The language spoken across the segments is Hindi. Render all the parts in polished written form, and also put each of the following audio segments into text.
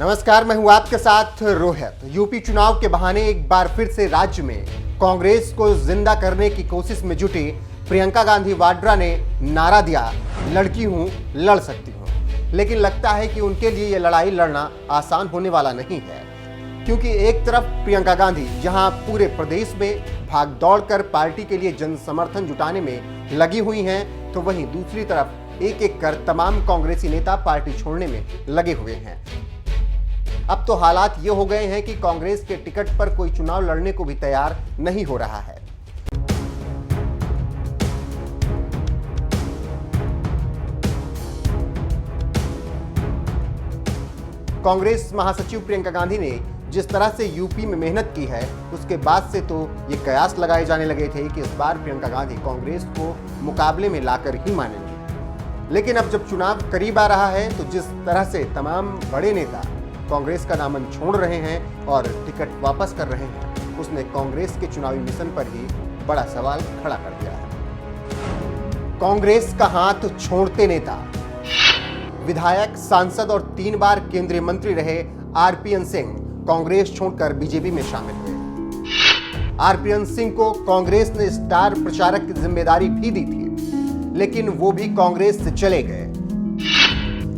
नमस्कार, मैं हूं आपके साथ रोहित। यूपी चुनाव के बहाने एक बार फिर से राज्य में कांग्रेस को जिंदा करने की कोशिश में जुटी प्रियंका गांधी वाड्रा ने नारा दिया, लड़की हूं, लड़ सकती हूं। लेकिन लगता है कि उनके लिए यह लड़ाई लड़ना आसान होने वाला नहीं है, क्योंकि एक तरफ प्रियंका गांधी जहां पूरे प्रदेश में भाग दौड़ कर पार्टी के लिए जन समर्थन जुटाने में लगी हुई हैं, तो वहीं दूसरी तरफ एक एक कर तमाम कांग्रेसी नेता पार्टी छोड़ने में लगे हुए हैं। अब तो हालात ये हो गए हैं कि कांग्रेस के टिकट पर कोई चुनाव लड़ने को भी तैयार नहीं हो रहा है। कांग्रेस महासचिव प्रियंका गांधी ने जिस तरह से यूपी में मेहनत की है, उसके बाद से तो ये कयास लगाए जाने लगे थे कि इस बार प्रियंका गांधी कांग्रेस को मुकाबले में लाकर ही मानेंगी। लेकिन अब जब चुनाव करीब आ रहा है, तो जिस तरह से तमाम बड़े नेता कांग्रेस का दामन छोड़ रहे हैं और टिकट वापस कर रहे हैं, उसने कांग्रेस के चुनावी मिशन पर ही बड़ा सवाल खड़ा कर दिया है। कांग्रेस का हाथ छोड़ते नेता, विधायक, सांसद और 3 बार केंद्रीय मंत्री रहे आरपीएन सिंह कांग्रेस छोड़कर बीजेपी में शामिल हुए। आरपीएन सिंह को कांग्रेस ने स्टार प्रचारक की जिम्मेदारी भी दी थी, लेकिन वो भी कांग्रेस से चले गए।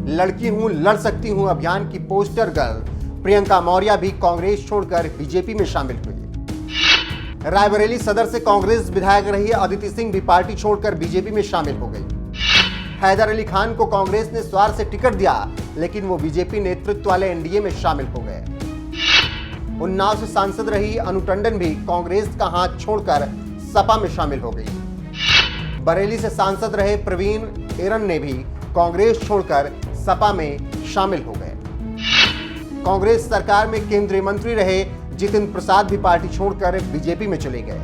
लड़की हूं, लड़ सकती हूं अभियान की पोस्टर गर्ल प्रियंका मौर्य भी कांग्रेस छोड़कर बीजेपी में शामिल हुई। रायबरेली सदर से कांग्रेस विधायक रही अदिति सिंह भी पार्टी छोड़कर बीजेपी में शामिल हो गई। हैदर अली खान को कांग्रेस ने स्वार से टिकट दिया, लेकिन वो बीजेपी नेतृत्व वाले एनडीए में शामिल हो गए। उन्नाव से सांसद रही अनु टंडन भी कांग्रेस का हाथ छोड़कर सपा में शामिल हो गई। बरेली से सांसद रहे प्रवीण एरन ने भी कांग्रेस छोड़कर सपा में शामिल हो गए। कांग्रेस सरकार में केंद्रीय मंत्री रहे जितिन प्रसाद भी पार्टी छोड़कर बीजेपी में चले गए।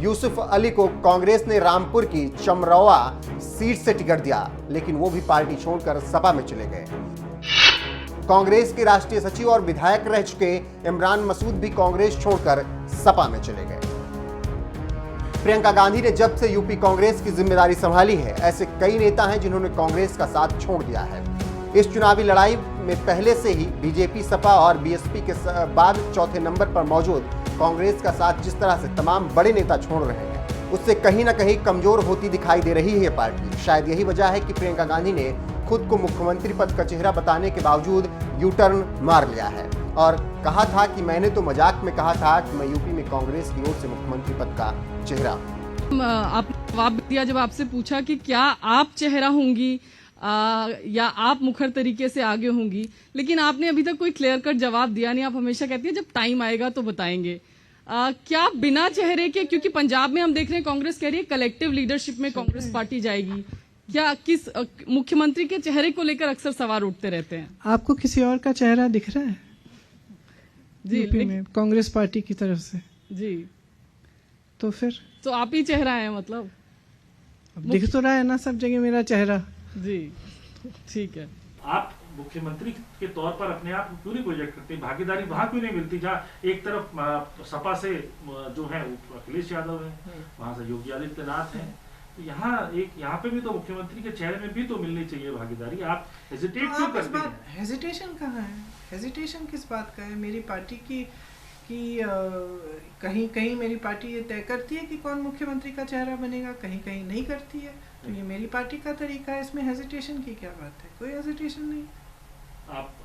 यूसुफ अली को कांग्रेस ने रामपुर की चमरौआ सीट से टिकट दिया, लेकिन वो भी पार्टी छोड़कर सपा में चले गए। कांग्रेस के राष्ट्रीय सचिव और विधायक रह चुके इमरान मसूद भी कांग्रेस छोड़कर सपा में चले गए। प्रियंका गांधी ने जब से यूपी कांग्रेस की जिम्मेदारी संभाली है, ऐसे कई नेता हैं जिन्होंने कांग्रेस का साथ छोड़ दिया है। इस चुनावी लड़ाई में पहले से ही बीजेपी, सपा और बीएसपी के बाद चौथे नंबर पर मौजूद कांग्रेस का साथ जिस तरह से तमाम बड़े नेता छोड़ रहे हैं, उससे कहीं ना कहीं कमजोर होती दिखाई दे रही है पार्टी। शायद यही वजह है कि प्रियंका गांधी ने खुद को मुख्यमंत्री पद का चेहरा बताने के बावजूद यू टर्न मार लिया है और कहा था कि मैंने तो मजाक में कहा था कि मैं यूपी में कांग्रेस की ओर से मुख्यमंत्री पद का चेहरा। आपने जवाब दिया जब आपसे पूछा कि क्या आप चेहरा होंगी या आप मुखर तरीके से आगे होंगी, लेकिन आपने अभी तक कोई क्लियर कट जवाब दिया नहीं। आप हमेशा कहती हैं जब टाइम आएगा तो बताएंगे। क्या बिना चेहरे के, क्योंकि पंजाब में हम देख रहे हैं कांग्रेस कह रही है कलेक्टिव लीडरशिप में कांग्रेस पार्टी जाएगी, क्या किस मुख्यमंत्री के चेहरे को लेकर अक्सर सवाल उठते रहते हैं? आपको किसी और का चेहरा दिख रहा है जी यूपी में कांग्रेस पार्टी की तरफ से? जी, तो फिर तो आप ही चेहरा है मतलब? अब दिख तो रहा है ना सब जगह मेरा चेहरा। जी, ठीक है। आप मुख्यमंत्री के तौर पर अपने आप क्यों नहीं प्रोजेक्ट करते? भागीदारी वहां क्यों नहीं मिलती जहाँ एक तरफ सपा से जो है अखिलेश यादव है, वहां से योगी आदित्यनाथ है, तो यहाँ पे भी तो मुख्यमंत्री के चेहरे में भी तो मिलनी चाहिए भागीदारी। आप हेजिटेट क्यों करते हैं? हेजिटेशन कहाँ है? हेजिटेशन किस बात का है? मेरी पार्टी की कहीं कहीं मेरी पार्टी ये तय करती है कि कौन मुख्यमंत्री का चेहरा बनेगा, कहीं कहीं नहीं करती है। तो ये मेरी पार्टी का तरीका है, इसमें हेजिटेशन की क्या बात है? कोई हेजिटेशन नहीं।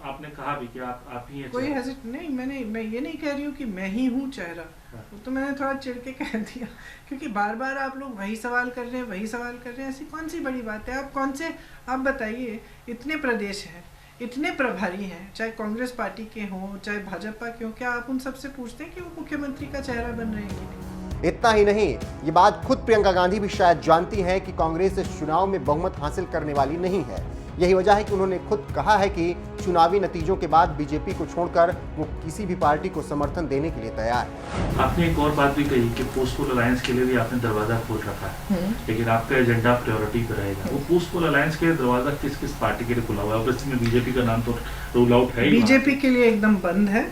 आपने कहा भी कि आप ही हैं कोई चेहरा। हेजिट नहीं, मैं ये नहीं कह रही हूँ कि मैं ही हूँ चेहरा। वो तो मैंने थोड़ा चिढ़ के कह दिया, क्योंकि बार बार आप लोग वही सवाल कर रहे हैं, वही सवाल कर रहे हैं। ऐसी कौन सी बड़ी बात है? आप कौन से, आप बताइए, इतने प्रदेश हैं, इतने प्रभारी हैं, चाहे कांग्रेस पार्टी के हों चाहे भाजपा के हों, क्या आप उन सबसे पूछते हैं कि वो मुख्यमंत्री का चेहरा बन रहे हैं कि नहीं? इतना ही नहीं, ये बात खुद प्रियंका गांधी भी शायद जानती हैं कि कांग्रेस इस चुनाव में बहुमत हासिल करने वाली नहीं है। यही वजह है कि उन्होंने खुद कहा है कि चुनावी नतीजों के बाद बीजेपी को छोड़कर वो किसी भी पार्टी को समर्थन देने के लिए तैयार है। आपने एक और बात भी कही कि पोस्टपोल अलायंस के लिए भी आपने दरवाजा खोल रखा है, लेकिन आपका एजेंडा प्रायोरिटी पे रहेगा। वो पोस्टपोल अलायंस के दरवाजा किस किस पार्टी के लिए खुला हुआ है? इसमें बीजेपी का नाम तो रूल आउट है ही। बीजेपी के लिए एकदम बंद है,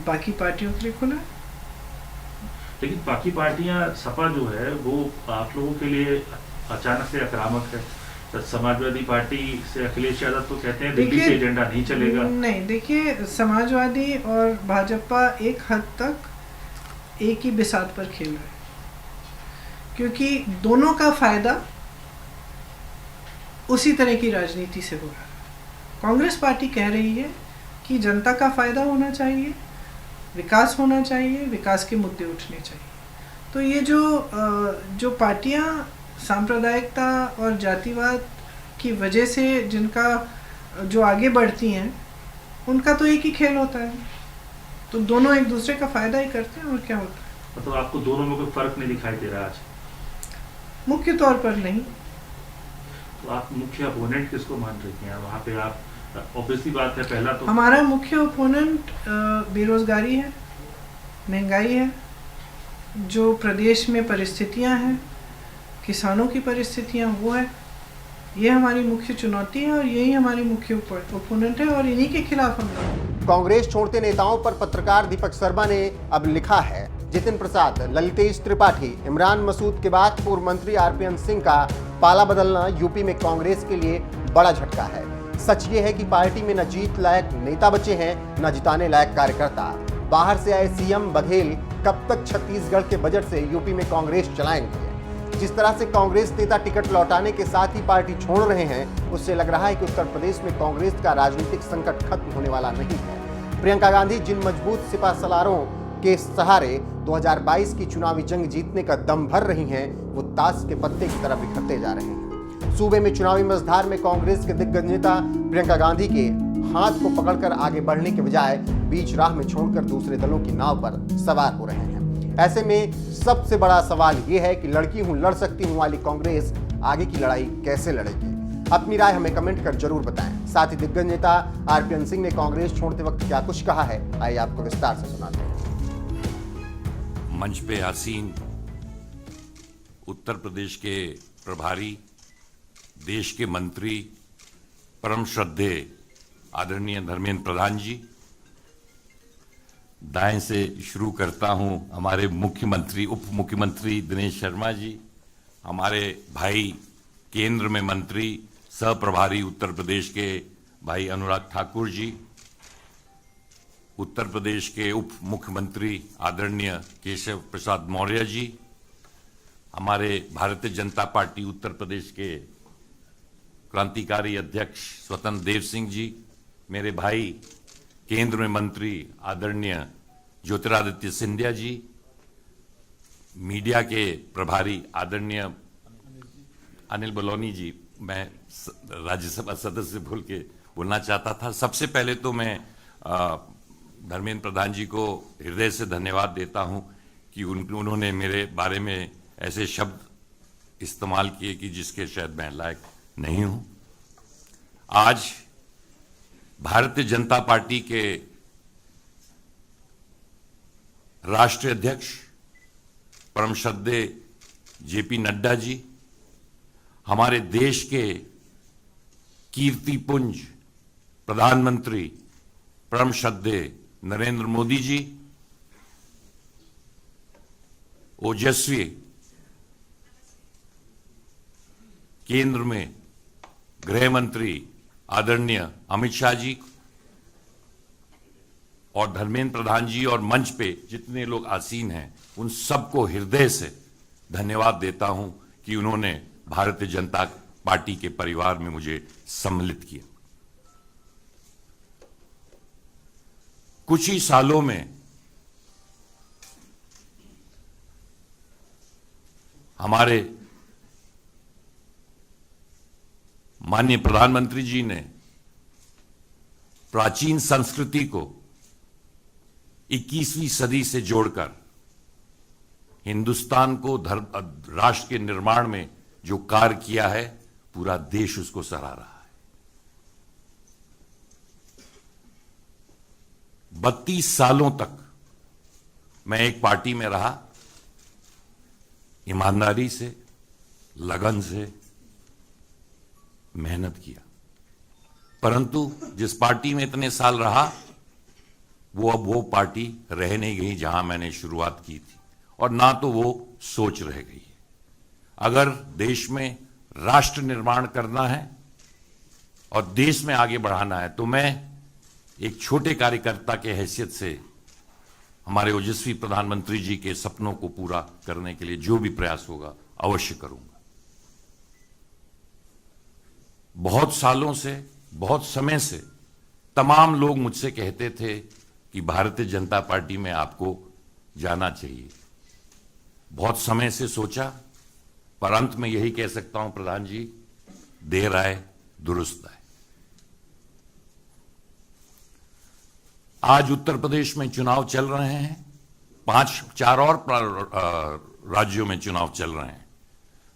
बाकी पार्टियों के लिए खुला है। लेकिन बाकी पार्टियां, सपा जो है वो आप लोगों के लिए अचानक से आक्रामक है। तो समाजवादी पार्टी से अखिलेश यादव तो कहते हैं दिल्ली से एजेंडा नहीं चलेगा। नहीं, देखिए, समाजवादी और भाजपा एक हद तक एक ही बिसात पर खेल रहे हैं, क्योंकि दोनों का फायदा उसी तरह की राजनीति से हो रहा है। कांग्रेस पार्टी कह रही है कि जनता का फायदा होना चाहिए, विकास होना चाहिए, विकास के मुद्दे उठने चाहिए। तो ये जो पार्टियां सांप्रदायिकता और जातिवाद की वजह से जिनका जो आगे बढ़ती हैं, उनका तो एक ही खेल होता है, तो दोनों एक दूसरे का फायदा ही करते हैं, और क्या होता है। मतलब आपको दोनों में कोई फर्क नहीं दिखाई दे रहा आज? मुख्य तौर पर नहीं। तो आप मुख्य अपोनेंट किसको मान रही हैं वहाँ पे? आप ऑब्वियसली बात है, पहला तो हमारा मुख्य ओपोनेंट बेरोजगारी है, महंगाई है, जो प्रदेश में परिस्थितियां हैं, किसानों की परिस्थितियां, वो है। ये हमारी मुख्य चुनौती है और यही हमारी मुख्य ओपोनेंट है, और इन्हीं के खिलाफ हम लड़ेंगे। कांग्रेस छोड़ते नेताओं पर पत्रकार दीपक शर्मा ने अब लिखा है, जितिन प्रसाद, ललितेश त्रिपाठी, इमरान मसूद के बाद पूर्व मंत्री आरपीएन सिंह का पाला बदलना यूपी में कांग्रेस के लिए बड़ा झटका है। सच ये है कि पार्टी में न जीत लायक नेता बचे हैं, न जिताने लायक कार्यकर्ता। बाहर से आए सीएम बघेल कब तक छत्तीसगढ़ के बजट से यूपी में कांग्रेस चलाएंगे? जिस तरह से कांग्रेस नेता टिकट लौटाने के साथ ही पार्टी छोड़ रहे हैं, उससे लग रहा है कि उत्तर प्रदेश में कांग्रेस का राजनीतिक संकट खत्म होने वाला नहीं है। प्रियंका गांधी जिन मजबूत सिपा सलारों के सहारे 2022 की चुनावी जंग जीतने का दम भर रही हैं, वो ताश के पत्ते की तरफ बिखरते जा रहे हैं। सूबे में चुनावी मझधार में कांग्रेस के दिग्गज नेता प्रियंका गांधी के हाथ को पकड़कर आगे बढ़ने के बजाय बीच राह में छोड़कर दूसरे दलों की नाव पर सवार हो रहे हैं। ऐसे में सबसे बड़ा सवाल यह है कि लड़की हूं लड़ सकती हूं वाली कांग्रेस आगे की लड़ाई कैसे लड़ेगी? अपनी राय हमें कमेंट कर जरूर बताएं। साथ ही दिग्गज नेता आरपीएन सिंह ने कांग्रेस छोड़ते वक्त क्या कुछ कहा है, आइए आपको विस्तार से सुनाते हैं। मंच पे आसीन उत्तर प्रदेश के प्रभारी, देश के मंत्री, परम श्रद्धेय आदरणीय धर्मेंद्र प्रधान जी, दाएं से शुरू करता हूं हमारे मुख्यमंत्री, उप मुख्यमंत्री दिनेश शर्मा जी, हमारे भाई केंद्र में मंत्री सह प्रभारी उत्तर प्रदेश के भाई अनुराग ठाकुर जी, उत्तर प्रदेश के उप मुख्यमंत्री आदरणीय केशव प्रसाद मौर्य जी, हमारे भारतीय जनता पार्टी उत्तर प्रदेश के क्रांतिकारी अध्यक्ष स्वतंत्र देव सिंह जी, मेरे भाई केंद्र में मंत्री आदरणीय ज्योतिरादित्य सिंधिया जी, मीडिया के प्रभारी आदरणीय अनिल बलौनी जी, मैं राज्यसभा सदस्य भूल के बोलना चाहता था। सबसे पहले तो मैं धर्मेंद्र प्रधान जी को हृदय से धन्यवाद देता हूं कि उन्होंने मेरे बारे में ऐसे शब्द इस्तेमाल किए कि जिसके शायद मैं लायक नहीं हूं। आज भारतीय जनता पार्टी के राष्ट्रीय अध्यक्ष परम श्रद्धेय जेपी नड्डा जी, हमारे देश के कीर्तिपुंज प्रधानमंत्री परम श्रद्धेय नरेंद्र मोदी जी, ओजस्वी केंद्र में गृह मंत्री आदरणीय अमित शाह जी और धर्मेंद्र प्रधान जी और मंच पे जितने लोग आसीन हैं, उन सबको हृदय से धन्यवाद देता हूं कि उन्होंने भारतीय जनता पार्टी के परिवार में मुझे सम्मिलित किया। कुछ ही सालों में हमारे माननीय प्रधानमंत्री जी ने प्राचीन संस्कृति को 21वीं सदी से जोड़कर हिंदुस्तान को राष्ट्र के निर्माण में जो कार्य किया है, पूरा देश उसको सराह रहा है। 32 सालों तक मैं एक पार्टी में रहा, ईमानदारी से, लगन से मेहनत किया, परंतु जिस पार्टी में इतने साल रहा, वो अब वो पार्टी रह नहीं गई जहां मैंने शुरुआत की थी, और ना तो वो सोच रह गई है। अगर देश में राष्ट्र निर्माण करना है और देश में आगे बढ़ाना है, तो मैं एक छोटे कार्यकर्ता के हैसियत से हमारे ओजस्वी प्रधानमंत्री जी के सपनों को पूरा करने के लिए जो भी प्रयास होगा अवश्य करूंगा। बहुत सालों से, बहुत समय से तमाम लोग मुझसे कहते थे कि भारतीय जनता पार्टी में आपको जाना चाहिए। बहुत समय से सोचा, पर अंत में यही कह सकता हूं प्रधान जी, देर आए दुरुस्त आए। आज उत्तर प्रदेश में चुनाव चल रहे हैं, 4 और राज्यों में चुनाव चल रहे हैं,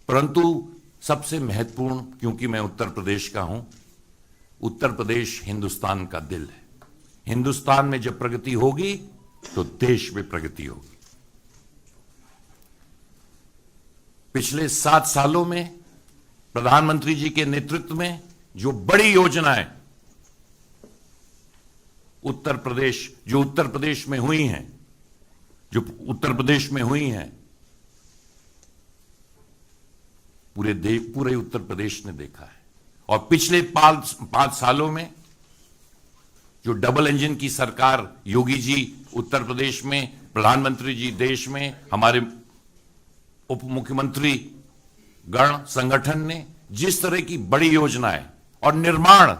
परंतु सबसे महत्वपूर्ण, क्योंकि मैं उत्तर प्रदेश का हूं, उत्तर प्रदेश हिंदुस्तान का दिल है। हिंदुस्तान में जब प्रगति होगी तो देश में प्रगति होगी। पिछले 7 सालों में प्रधानमंत्री जी के नेतृत्व में जो बड़ी योजनाएं उत्तर प्रदेश में हुई हैं, पूरे उत्तर प्रदेश ने देखा है। और पिछले 5 सालों में जो डबल इंजन की सरकार योगी जी उत्तर प्रदेश में, प्रधानमंत्री जी देश में, हमारे उप मुख्यमंत्री गण संगठन ने जिस तरह की बड़ी योजनाएं और निर्माण,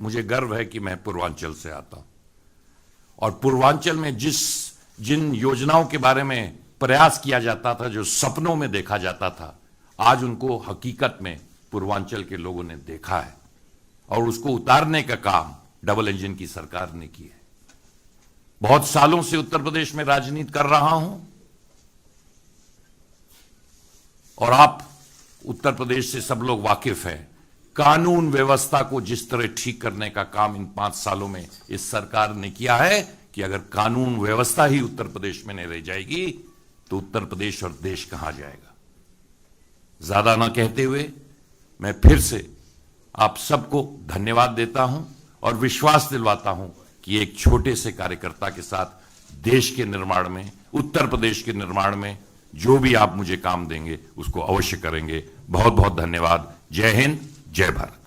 मुझे गर्व है कि मैं पूर्वांचल से आता हूं, और पूर्वांचल में जिन योजनाओं के बारे में प्रयास किया जाता था, जो सपनों में देखा जाता था, आज उनको हकीकत में पूर्वांचल के लोगों ने देखा है और उसको उतारने का काम डबल इंजन की सरकार ने किया है। बहुत सालों से उत्तर प्रदेश में राजनीति कर रहा हूं और आप उत्तर प्रदेश से सब लोग वाकिफ हैं। कानून व्यवस्था को जिस तरह ठीक करने का काम इन 5 सालों में इस सरकार ने किया है कि अगर कानून व्यवस्था ही उत्तर प्रदेश में नहीं रह जाएगी तो उत्तर प्रदेश और देश कहां जाएगा। ज्यादा ना कहते हुए मैं फिर से आप सबको धन्यवाद देता हूं और विश्वास दिलवाता हूं कि एक छोटे से कार्यकर्ता के साथ देश के निर्माण में, उत्तर प्रदेश के निर्माण में जो भी आप मुझे काम देंगे उसको अवश्य करेंगे। बहुत बहुत धन्यवाद। जय हिंद, जय भारत।